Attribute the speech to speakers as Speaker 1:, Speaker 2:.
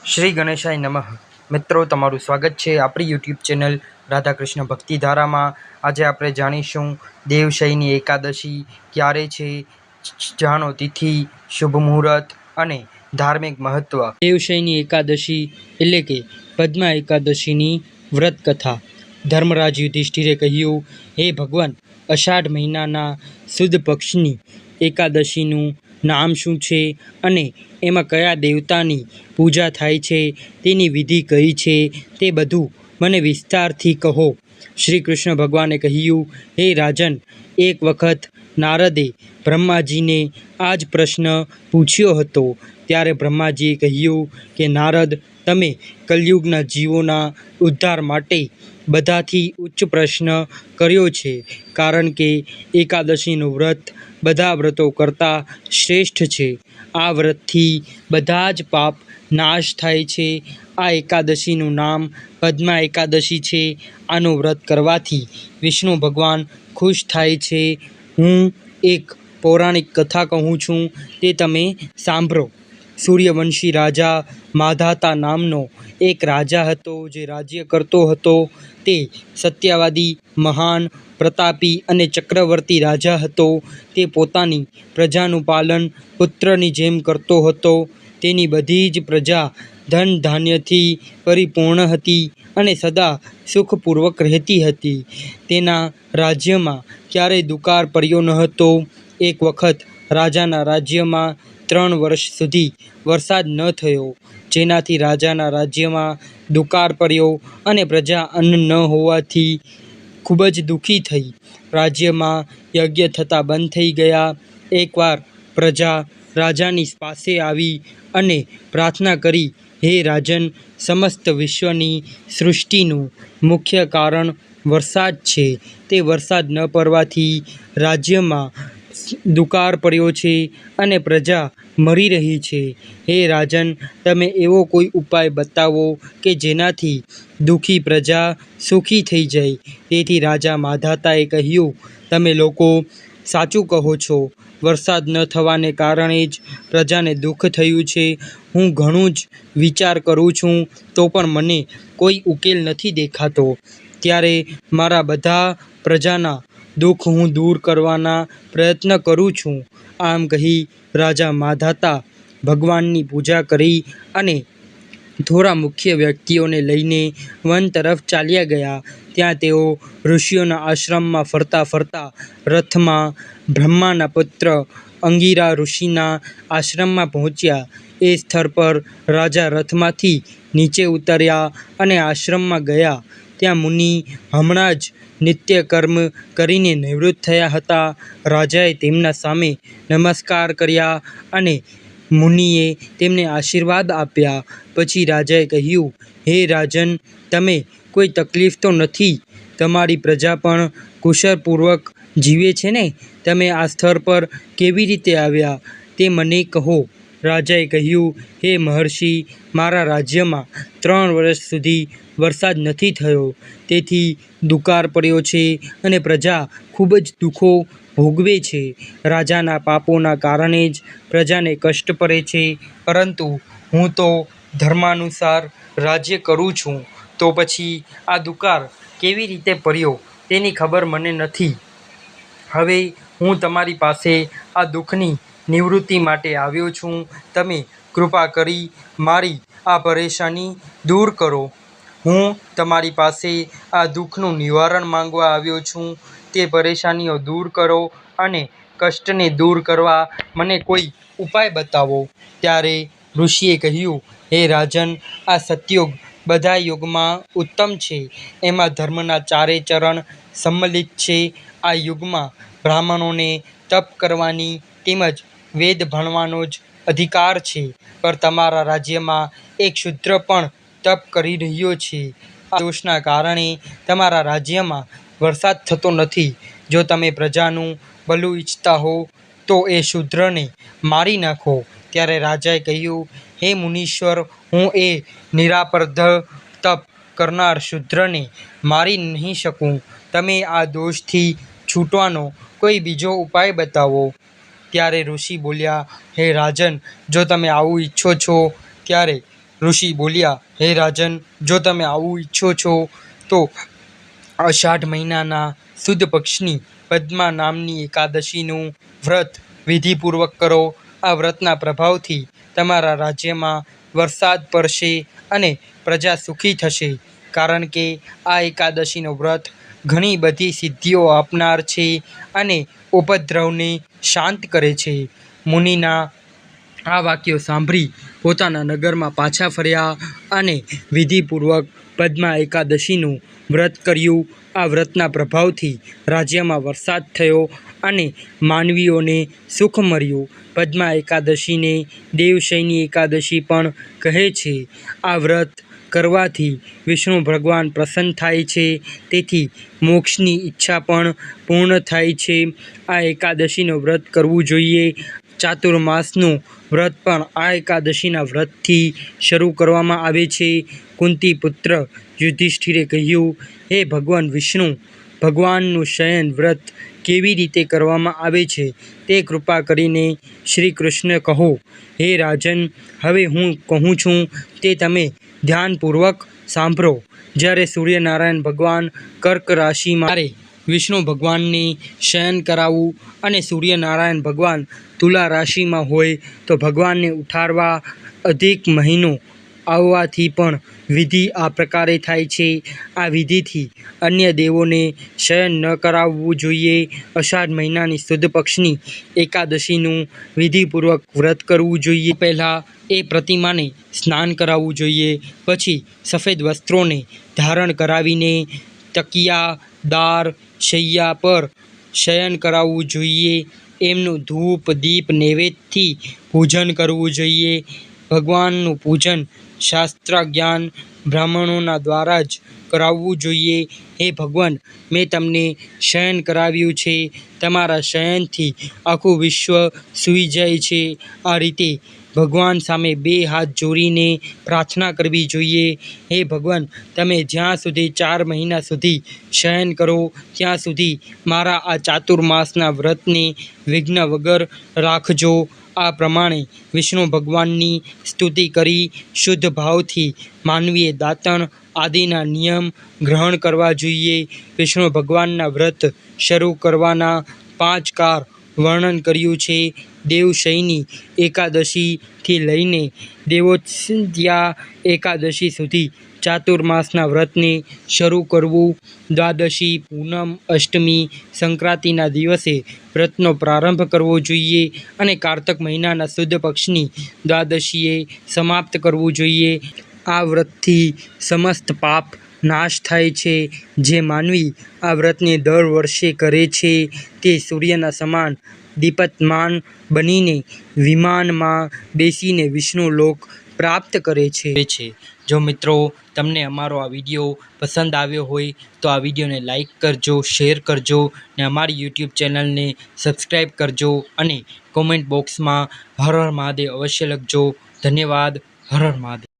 Speaker 1: શ્રી ગણેશાય નમઃ. મિત્રો, તમારું સ્વાગત છે આપણી યુટ્યુબ ચેનલ રાધાકૃષ્ણ ભક્તિધારામાં. આજે આપણે જાણીશું દેવશયની એકાદશી ક્યારે છે, જાણો તિથિ, શુભ મુહૂર્ત અને ધાર્મિક મહત્વ. દેવશયની એકાદશી એટલે કે પદ્મા એકાદશીની વ્રત કથા. ધર્મરાજ યુધિષ્ઠિરે કહ્યું, હે ભગવાન, અષાઢ મહિનાના સુદ પક્ષની એકાદશીનું નામ શું છે અને એમાં કયા દેવતાની પૂજા થાય છે, તેની વિધિ કઈ છે, તે બધું મને વિસ્તારથી કહો. શ્રી કૃષ્ણ ભગવાને કહ્યું, હે રાજન, એક વખત નારદે બ્રહ્માજીને આ જ પ્રશ્ન પૂછ્યો હતો. ત્યારે બ્રહ્માજીએ કહ્યું કે નારદ, તમે કલયુગના જીવોના ઉદ્ધાર માટે બધાથી ઉચ્ચ પ્રશ્ન કર્યો છે, કારણ કે એકાદશીનું વ્રત બધા વ્રતો કરતાં શ્રેષ્ઠ છે. આ વ્રતથી બધા જ પાપ નાશ થાય છે. આ એકાદશીનું નામ પદ્મા એકાદશી છે. આનું વ્રત કરવાથી વિષ્ણુ ભગવાન ખુશ થાય છે. હું એક પૌરાણિક કથા કહું છું, તે તમે સાંભળો. સૂર્યવંશી રાજા માધાતા નામનો એક રાજા હતો, જે રાજ્ય કરતો હતો. તે સત્યવાદી, મહાન, પ્રતાપી અને ચક્રવર્તી રાજા હતો. તે પોતાની પ્રજાનું પાલન પુત્રની જેમ કરતો હતો. તેની બધી જ પ્રજા ધન ધાન્યથી પરિપૂર્ણ હતી અને સદા સુખપૂર્વક રહેતી હતી. તેના રાજ્યમાં ક્યારેય દુકાળ પડ્યો ન હતો. એક વખત રાજાના રાજ્યમાં 3 વર્ષ સુધી વરસાદ ન થયો, જેનાથી રાજાના રાજ્યમાં દુકાળ પડ્યો અને પ્રજા અન્ન ન હોવાથી ખૂબ જ દુઃખી થઈ. રાજ્યમાં યજ્ઞ થતા બંધ થઈ ગયા. એકવાર પ્રજા રાજાની પાસે આવી અને પ્રાર્થના કરી, હે રાજન, સમસ્ત વિશ્વની સૃષ્ટિનું મુખ્ય કારણ વરસાદ છે. તે વરસાદ ન પડવાથી રાજ્યમાં દુકાળ પડ્યો છે અને પ્રજા મરી રહી છે. હે રાજન, તમે એવો કોઈ ઉપાય બતાવો કે જેનાથી દુઃખી પ્રજા સુખી થઈ જાય. તેથી રાજા માધાતાએ કહ્યું, તમે લોકો સાચું કહો છો. વરસાદ ન થવાને કારણે જ પ્રજાને દુઃખ થયું છે. હું ઘણું જ વિચાર કરું છું, તો પણ મને કોઈ ઉકેલ નથી દેખાતો. ત્યારે મારા બધા પ્રજાના દુઃખ હું દૂર કરવાના પ્રયત્ન કરું છું. આમ કહી રાજા માધાતા ભગવાનની પૂજા કરી અને થોડા મુખ્ય વ્યક્તિઓને લઈને વન તરફ ચાલ્યા ગયા. ત્યાં તેઓ ઋષિઓના આશ્રમમાં ફરતા ફરતા રથમાં બ્રહ્માના પુત્ર અંગિરા ઋષિના આશ્રમમાં પહોંચ્યા. એ સ્થળ પર રાજા રથમાંથી નીચે ઉતર્યા અને આશ્રમમાં ગયા. ત્યાં મુનિ હમણાં જ નિત્યકર્મ કરીને નિવૃત્ત થયા હતા. રાજાએ તેમના સામે નમસ્કાર કર્યા અને મુનિએ તેમને આશીર્વાદ આપ્યા. પછી રાજાએ કહ્યું, હે રાજન, તમે કોઈ તકલીફ તો નથી? તમારી પ્રજા પણ કુશળપૂર્વક જીવે છે ને? તમે આ સ્થળ પર કેવી રીતે આવ્યા, તે મને કહો. રાજાએ કહ્યું, હે મહર્ષિ, મારા રાજ્યમાં 3 વર્ષ સુધી વરસાદ નથી થયો. તેથી દુકાળ પડ્યો છે અને પ્રજા ખૂબ જ દુઃખો ભોગવે છે. રાજાના પાપોના કારણે જ પ્રજાને કષ્ટ પડે છે. પરંતુ હું તો ધર્માનુસાર રાજ્ય કરું છું, તો પછી આ દુકાળ કેવી રીતે પડ્યો તેની ખબર મને નથી. હવે હું તમારી પાસે આ દુઃખની નિવૃત્તિ માટે આવ્યો છું. તમે કૃપા કરી મારી આ પરેશાની દૂર કરો. હું તમારી પાસે આ દુઃખનું નિવારણ માંગવા આવ્યો છું. તે પરેશાનીઓ દૂર કરો અને કષ્ટને દૂર કરવા મને કોઈ ઉપાય બતાવો. ત્યારે ઋષિએ કહ્યું, હે રાજન, આ સતયુગ બધા યુગમાં ઉત્તમ છે. એમાં ધર્મના 4 ચરણ સંમિલિત છે. આ યુગમાં બ્રાહ્મણોને તપ કરવાની તેમજ વેદ ભણવાનો જ અધિકાર છે. પણ તમારા રાજ્યમાં એક શૂદ્ર પણ તપ કરી રહ્યો છે. આ દોષના કારણે તમારા રાજ્યમાં વરસાદ થતો નથી. જો તમે પ્રજાનું ભલું ઈચ્છતા હો તો એ શૂદ્રને મારી નાખો. ત્યારે રાજાએ કહ્યું, હે મુનીશ્વર, હું એ નિરાપરાધ તપ કરનાર શૂદ્રને મારી નહીં શકું. તમે આ દોષથી છૂટવાનો કોઈ બીજો ઉપાય બતાવો. ત્યારે ઋષિ બોલ્યા, હે રાજન, જો તમે આવું ઈચ્છો છો, ત્યારે ઋષિ બોલ્યા, હે રાજન, જો તમે આવું ઈચ્છો છો તો અષાઢ મહિનાના સુદ પક્ષની પદ્મા નામની એકાદશીનું વ્રત વિધિપૂર્વક કરો. આ વ્રતના પ્રભાવથી તમારા રાજ્યમાં વરસાદ પડશે અને પ્રજા સુખી થશે, કારણ કે આ એકાદશીનો વ્રત ઘણી બધી સિદ્ધિઓ આપનાર છે અને ઉપદ્રવને શાંત કરે છે. મુનિના આ વાક્યો સાંભળી પોતાના નગરમાં પાછા ફર્યા અને વિધિપૂર્વક પદ્મા એકાદશીનું વ્રત કર્યું. આ વ્રતના પ્રભાવથી રાજ્યમાં વરસાદ થયો અને માનવીઓને સુખ મળ્યું. પદ્મા એકાદશીને દેવશયની એકાદશી પણ કહે છે. આ વ્રત કરવાથી વિષ્ણુ ભગવાન પ્રસન્ન થાય છે, તેથી મોક્ષની ઈચ્છા પણ પૂર્ણ થાય છે. આ એકાદશીનું વ્રત કરવું જોઈએ. ચાતુર્માસનું વ્રત પણ આ એકાદશીના વ્રતથી શરૂ કરવામાં આવે છે. કુંતી પુત્ર યુધિષ્ઠિરે કહ્યું, હે ભગવાન વિષ્ણુ, ભગવાનનું શયન વ્રત કેવી રીતે કરવામાં આવે છે તે કૃપા કરીને શ્રી કૃષ્ણ કહો. હે રાજન, હવે હું કહું છું તે તમે ધ્યાનપૂર્વક સાંભળો. જ્યારે સૂર્યનારાયણ ભગવાન કર્ક રાશિમાં ત્યારે વિષ્ણુ ભગવાનને શયન કરાવવું અને સૂર્યનારાયણ ભગવાન તુલા રાશિમાં હોય તો ભગવાનને ઉઠાડવા અધિક મહિનો આવવાથી પણ વિધિ આ પ્રકારે થાય છે. આ વિધિથી અન્ય દેવોને શયન ન કરાવવું જોઈએ. અષાઢ મહિનાની સુદ પક્ષની એકાદશીનું વિધિપૂર્વક વ્રત કરવું જોઈએ. પહેલાં એ પ્રતિમાને સ્નાન કરાવવું જોઈએ. પછી સફેદ વસ્ત્રોને ધારણ કરાવીને તકિયા, દાર, શૈયા પર શયન કરાવવું જોઈએ. એમનું ધૂપ, દીપ, નૈવેદ્યથી પૂજન કરવું જોઈએ. ભગવાનનું પૂજન શાસ્ત્રજ્ઞાન બ્રાહ્મણોના દ્વારા જ કરાવવું જોઈએ. હે ભગવાન, મેં તમને શયન કરાવ્યું છે. તમારા શયનથી આખું વિશ્વ સૂઈ જાય છે. આ રીતે ભગવાન સામે બે હાથ જોડીને પ્રાર્થના કરવી જોઈએ. હે ભગવાન, તમે જ્યાં સુધી 4 મહિના સુધી શયન કરો ત્યાં સુધી મારા આ ચાતુર્માસના વ્રતને વિઘ્ન વગર રાખજો. આ પ્રમાણે વિષ્ણુ ભગવાનની સ્તુતિ કરી શુદ્ધ ભાવથી માનવીએ દાંતણ આદિના નિયમ ગ્રહણ કરવા જોઈએ. વિષ્ણુ ભગવાનના વ્રત શરૂ કરવાના 5 કાર વર્ણન કર્યું છે. દેવશયની એકાદશીથી લઈને દેવોત્સયા એકાદશી સુધી ચાતુર્માસના વ્રતને શરૂ કરવું. દ્વાદશી, પૂનમ, અષ્ટમી, સંક્રાંતિના દિવસે વ્રતનો પ્રારંભ કરવો જોઈએ અને કારતક મહિનાના સુદ પક્ષની દ્વાદશીએ સમાપ્ત કરવું જોઈએ. આ વ્રતથી સમસ્ત પાપ નાશ થાય છે. જે માનવી આ વ્રતને દર વર્ષે કરે છે તે સૂર્યના સમાન દીપ્તમાન બનીને વિમાનમાં બેસીને વિષ્ણુ લોક પ્રાપ્ત કરે છે. જો મિત્રો તમને અમારો આ વિડીયો પસંદ આવ્યો હોય તો આ વિડીયોને લાઈક કરજો, શેર કરજો ને અમારી યુટ્યુબ ચેનલને સબસ્ક્રાઈબ કરજો અને કોમેન્ટ બોક્સમાં હર હર મહાદેવ અવશ્ય લખજો. ધન્યવાદ. હર હર મહાદેવ.